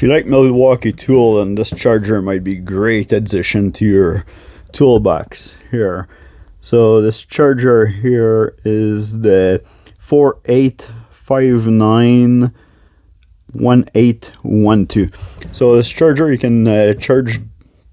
you like MILWAUKEE tool, then this charger might be a great addition to your toolbox here. So this charger here is the 48591812. So this charger, you can charge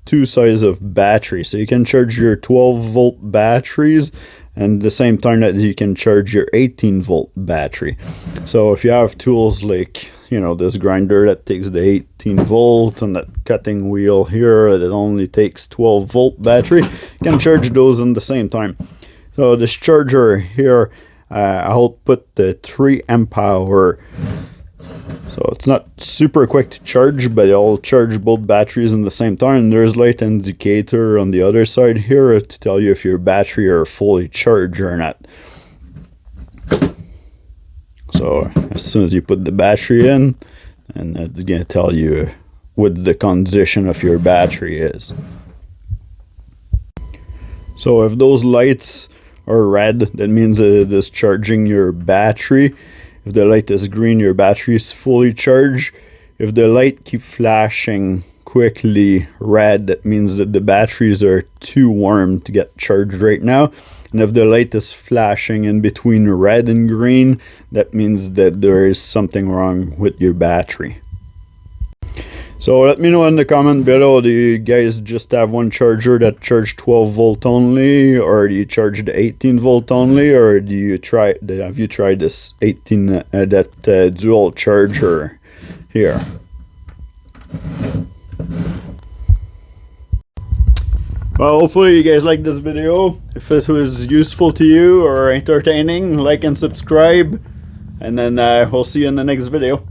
two sizes of battery. So you can charge your 12-volt batteries, and at the same time that you can charge your 18-volt battery. So if you have tools like, you know, this grinder that takes the 18-volt and that cutting wheel here that only takes 12-volt battery, you can charge those in the same time. So this charger here, I'll put the 3 amp hour. So it's not super quick to charge, but it'll charge both batteries in the same time. There's light indicator on the other side here to tell you if your battery are fully charged or not. So as soon as you put the battery in, and it's going to tell you what the condition of your battery is. So if those lights are red, that means it is charging your battery. If the light is green, your battery is fully charged. If the light keeps flashing quickly red, that means that the batteries are too warm to get charged right now. And if the light is flashing in between red and green, that means that there is something wrong with your battery. So let me know in the comment below, do you guys just have one charger that charge 12-volt only, or do you charge the 18-volt only, or have you tried this dual charger here? Well, hopefully you guys liked this video. If it was useful to you or entertaining, like and subscribe, and then we'll see you in the next video.